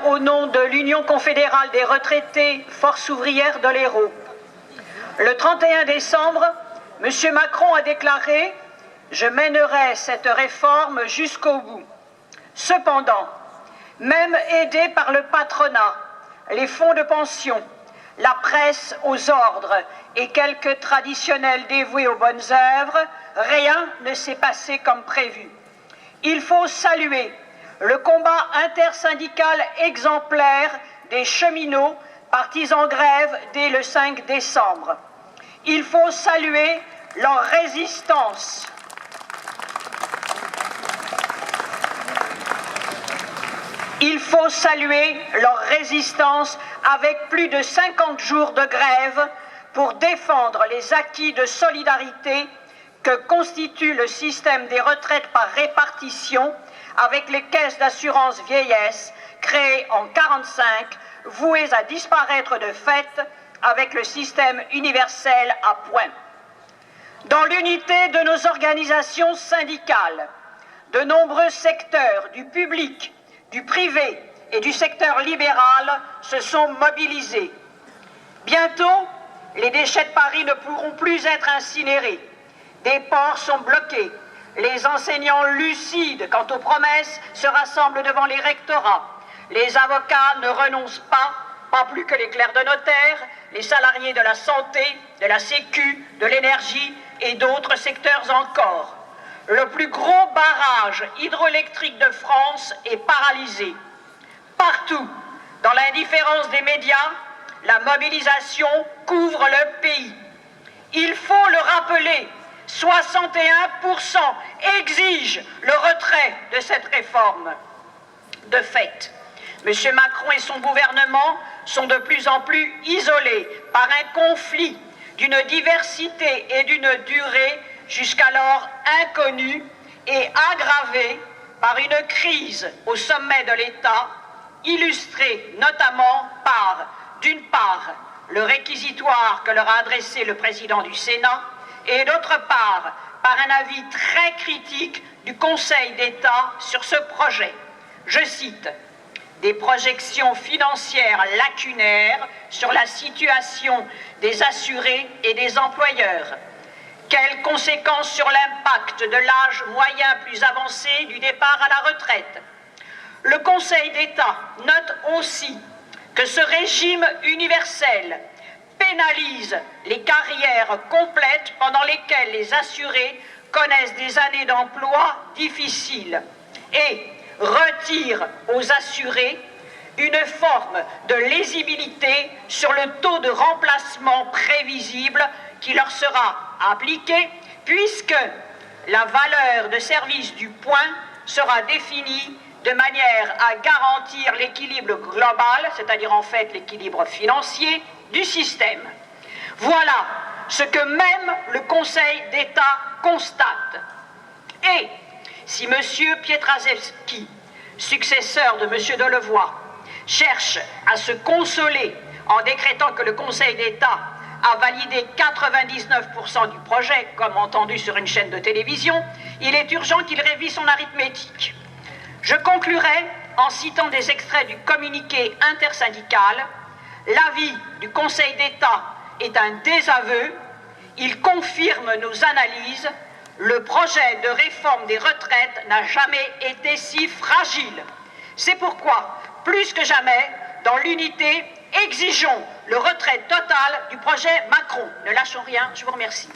Au nom de l'Union confédérale des retraités, Force ouvrière de l'Hérault. Le 31 décembre, M. Macron a déclaré « Je mènerai cette réforme jusqu'au bout ». Cependant, même aidé par le patronat, les fonds de pension, la presse aux ordres et quelques traditionnels dévoués aux bonnes œuvres, rien ne s'est passé comme prévu. Il faut saluer le combat intersyndical exemplaire des cheminots partis en grève dès le 5 décembre. Il faut saluer leur résistance. Il faut saluer leur résistance avec plus de 50 jours de grève pour défendre les acquis de solidarité que constitue le système des retraites par répartition avec les caisses d'assurance vieillesse créées en 1945, vouées à disparaître de fait avec le système universel à points. Dans l'unité de nos organisations syndicales, de nombreux secteurs du public, du privé et du secteur libéral se sont mobilisés. Bientôt, les déchets de Paris ne pourront plus être incinérés. Des ports sont bloqués. Les enseignants lucides quant aux promesses se rassemblent devant les rectorats. Les avocats ne renoncent pas plus que les clercs de notaire, les salariés de la santé, de la sécu, de l'énergie et d'autres secteurs encore. Le plus gros barrage hydroélectrique de France est paralysé. Partout, dans l'indifférence des médias, la mobilisation couvre le pays. Il faut le rappeler, 61% exigent le retrait de cette réforme. De fait, M. Macron et son gouvernement sont de plus en plus isolés par un conflit d'une diversité et d'une durée jusqu'alors inconnue et aggravée par une crise au sommet de l'État, illustrée notamment par, d'une part, le réquisitoire que leur a adressé le président du Sénat, et d'autre part, par un avis très critique du Conseil d'État sur ce projet. Je cite « Des projections financières lacunaires sur la situation des assurés et des employeurs. Quelles conséquences sur l'impact de l'âge moyen plus avancé du départ à la retraite ?» Le Conseil d'État note aussi que ce régime universel pénalise les carrières complètes pendant lesquelles les assurés connaissent des années d'emploi difficiles et retire aux assurés une forme de lisibilité sur le taux de remplacement prévisible qui leur sera appliqué puisque la valeur de service du point sera définie de manière à garantir l'équilibre global, c'est-à-dire en fait l'équilibre financier, du système. Voilà ce que même le Conseil d'État constate. Et si M. Pietraszewski, successeur de M. Delevoye, cherche à se consoler en décrétant que le Conseil d'État a validé 99% du projet, comme entendu sur une chaîne de télévision, il est urgent qu'il révise son arithmétique. Je conclurai en citant des extraits du communiqué intersyndical. L'avis du Conseil d'État est un désaveu. Il confirme nos analyses. Le projet de réforme des retraites n'a jamais été si fragile. C'est pourquoi, plus que jamais, dans l'unité, exigeons le retrait total du projet Macron. Ne lâchons rien. Je vous remercie.